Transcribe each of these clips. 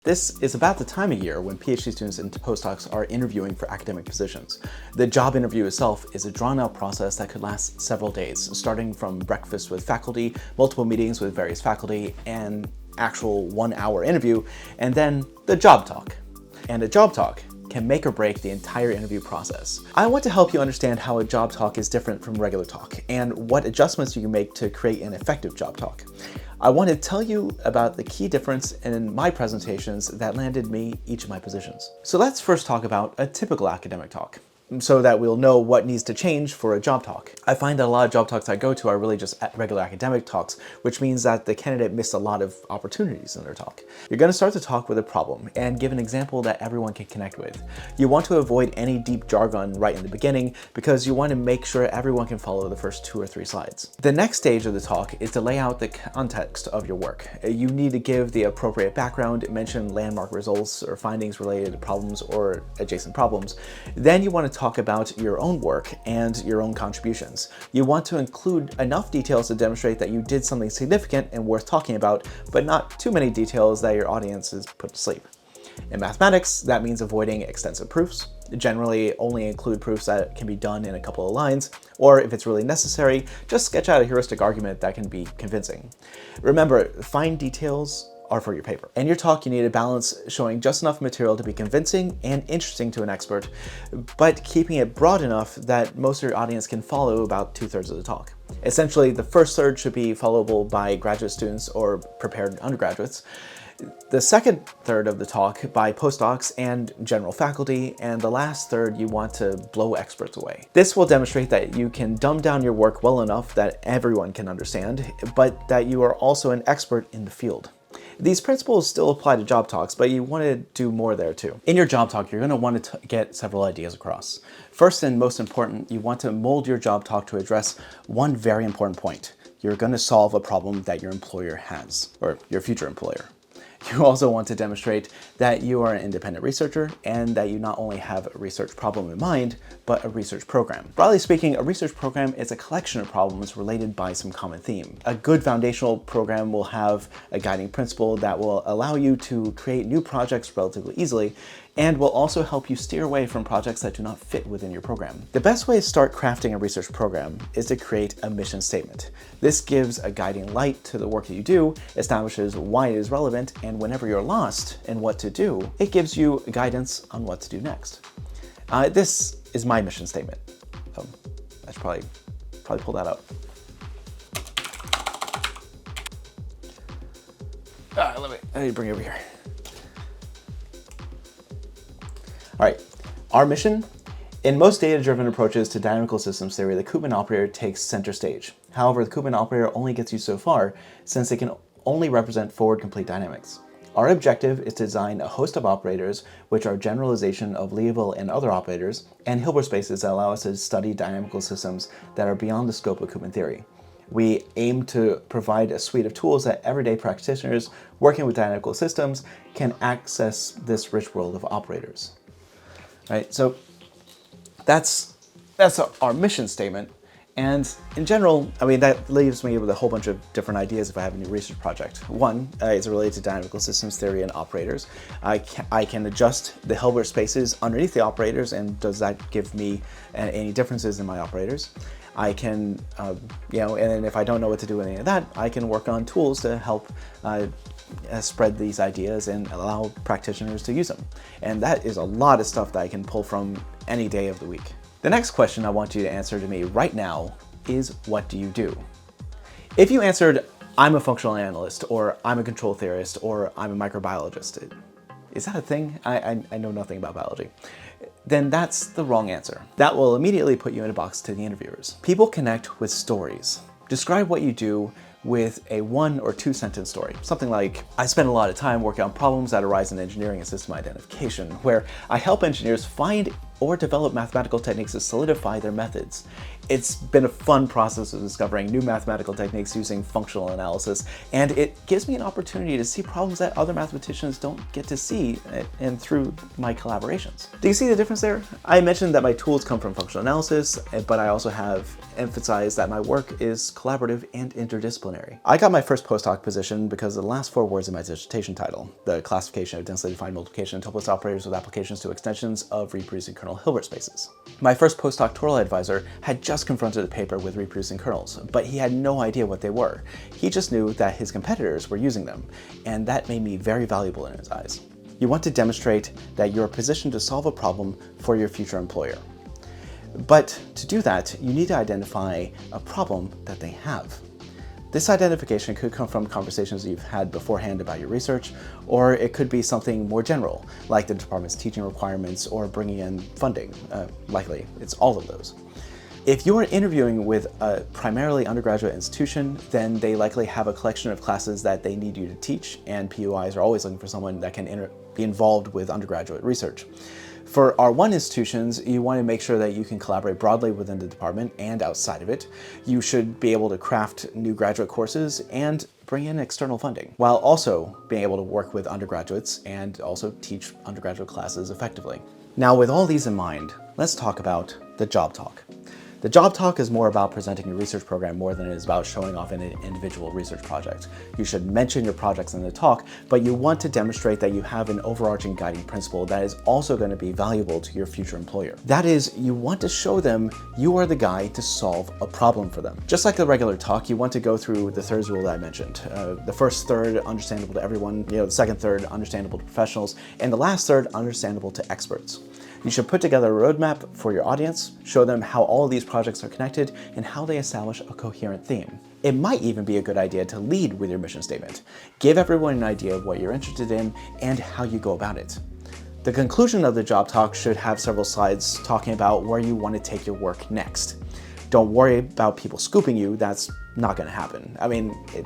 This is about the time of year when PhD students and postdocs are interviewing for academic positions. The job interview itself is a drawn-out process that could last several days, starting from breakfast with faculty, multiple meetings with various faculty, an actual 1-hour interview, and then the job talk. And a job talk can make or break the entire interview process. I want to help you understand how a job talk is different from regular talk and what adjustments you can make to create an effective job talk. I want to tell you about the key difference in my presentations that landed me each of my positions. So let's first talk about a typical academic talk, so that we'll know what needs to change for a job talk. I find that a lot of job talks I go to are really just regular academic talks, which means that the candidate missed a lot of opportunities in their talk. You're going to start the talk with a problem and give an example that everyone can connect with. You want to avoid any deep jargon right in the beginning because you want to make sure everyone can follow the first 2 or 3 slides. The next stage of the talk is to lay out the context of your work. You need to give the appropriate background, mention landmark results or findings related to problems or adjacent problems. Then you want to talk about your own work and your own contributions. You want to include enough details to demonstrate that you did something significant and worth talking about, but not too many details that your audience is put to sleep. In mathematics, that means avoiding extensive proofs. Generally, only include proofs that can be done in a couple of lines, or if it's really necessary, just sketch out a heuristic argument that can be convincing. Remember, fine details are for your paper. In your talk, you need a balance showing just enough material to be convincing and interesting to an expert, but keeping it broad enough that most of your audience can follow about 2/3 of the talk. Essentially, the first third should be followable by graduate students or prepared undergraduates, the second third of the talk by postdocs and general faculty, and the last third you want to blow experts away. This will demonstrate that you can dumb down your work well enough that everyone can understand, but that you are also an expert in the field. These principles still apply to job talks, but you want to do more there too. In your job talk, you're going to want to get several ideas across. First and most important, you want to mold your job talk to address one very important point. You're going to solve a problem that your employer has, or your future employer. You also want to demonstrate that you are an independent researcher and that you not only have a research problem in mind, but a research program. Broadly speaking, a research program is a collection of problems related by some common theme. A good foundational program will have a guiding principle that will allow you to create new projects relatively easily, and will also help you steer away from projects that do not fit within your program. The best way to start crafting a research program is to create a mission statement. This gives a guiding light to the work that you do, establishes why it is relevant, and whenever you're lost in what to do, it gives you guidance on what to do next. This is my mission statement. I should probably pull that up. Let me bring it over here. All right, our mission. In most data-driven approaches to dynamical systems theory, the Koopman operator takes center stage. However, the Koopman operator only gets you so far since it can only represent forward complete dynamics. Our objective is to design a host of operators which are generalization of Liouville and other operators, and Hilbert spaces that allow us to study dynamical systems that are beyond the scope of Koopman theory. We aim to provide a suite of tools that everyday practitioners working with dynamical systems can access this rich world of operators. Right, so that's our mission statement, and in general, I mean, that leaves me with a whole bunch of different ideas if I have a new research project. One is related to dynamical systems theory and operators. I can adjust the Hilbert spaces underneath the operators, and does that give me any differences in my operators? I can, and then if I don't know what to do with any of that, I can work on tools to help spread these ideas and allow practitioners to use them. And that is a lot of stuff that I can pull from any day of the week. The next question I want you to answer to me right now is, what do you do? If you answered, I'm a functional analyst, or I'm a control theorist, or I'm a microbiologist, is that a thing? I know nothing about biology. Then that's the wrong answer. That will immediately put you in a box to the interviewers. People connect with stories. Describe what you do with a 1 or 2 sentence story. Something like, I spend a lot of time working on problems that arise in engineering and system identification, where I help engineers find or develop mathematical techniques to solidify their methods. It's been a fun process of discovering new mathematical techniques using functional analysis, and it gives me an opportunity to see problems that other mathematicians don't get to see, and through my collaborations. Do you see the difference there? I mentioned that my tools come from functional analysis, but I also have emphasized that my work is collaborative and interdisciplinary. I got my first postdoc position because of the last 4 words in my dissertation title, the classification of densely defined multiplication and tuplets operators with applications to extensions of reproducing kernel Hilbert spaces. My first postdoctoral advisor had just confronted a paper with reproducing kernels, but he had no idea what they were. He just knew that his competitors were using them, and that made me very valuable in his eyes. You want to demonstrate that you're positioned to solve a problem for your future employer. But to do that, you need to identify a problem that they have. This identification could come from conversations you've had beforehand about your research, or it could be something more general, like the department's teaching requirements or bringing in funding. Likely, it's all of those. If you are interviewing with a primarily undergraduate institution, then they likely have a collection of classes that they need you to teach, and PUIs are always looking for someone that can be involved with undergraduate research. For R1 institutions, you want to make sure that you can collaborate broadly within the department and outside of it. You should be able to craft new graduate courses and bring in external funding, while also being able to work with undergraduates and also teach undergraduate classes effectively. Now, with all these in mind, let's talk about the job talk. The job talk is more about presenting your research program more than it is about showing off an individual research project. You should mention your projects in the talk, but you want to demonstrate that you have an overarching guiding principle that is also going to be valuable to your future employer. That is, you want to show them you are the guy to solve a problem for them. Just like the regular talk, you want to go through the thirds rule that I mentioned. The first third, understandable to everyone, the second third, understandable to professionals, and the last third, understandable to experts. You should put together a roadmap for your audience, show them how all of these projects are connected, and how they establish a coherent theme. It might even be a good idea to lead with your mission statement. Give everyone an idea of what you're interested in and how you go about it. The conclusion of the job talk should have several slides talking about where you want to take your work next. Don't worry about people scooping you, that's not going to happen. I mean, it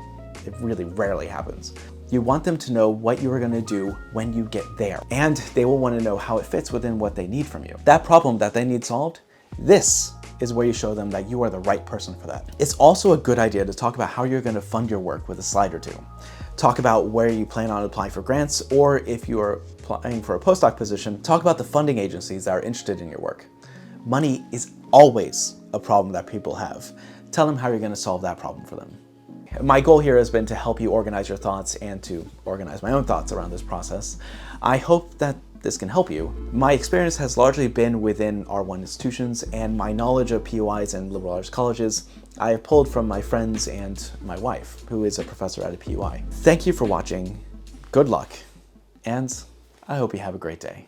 really rarely happens. You want them to know what you are going to do when you get there, and they will want to know how it fits within what they need from you. That problem that they need solved, this is where you show them that you are the right person for that. It's also a good idea to talk about how you're going to fund your work with a slide or two. Talk about where you plan on applying for grants, or if you are applying for a postdoc position, talk about the funding agencies that are interested in your work. Money is always a problem that people have. Tell them how you're going to solve that problem for them. My goal here has been to help you organize your thoughts and to organize my own thoughts around this process. I hope that this can help you. My experience has largely been within R1 institutions, and my knowledge of PUIs and liberal arts colleges I have pulled from my friends and my wife, who is a professor at a PUI. Thank you for watching, good luck, and I hope you have a great day.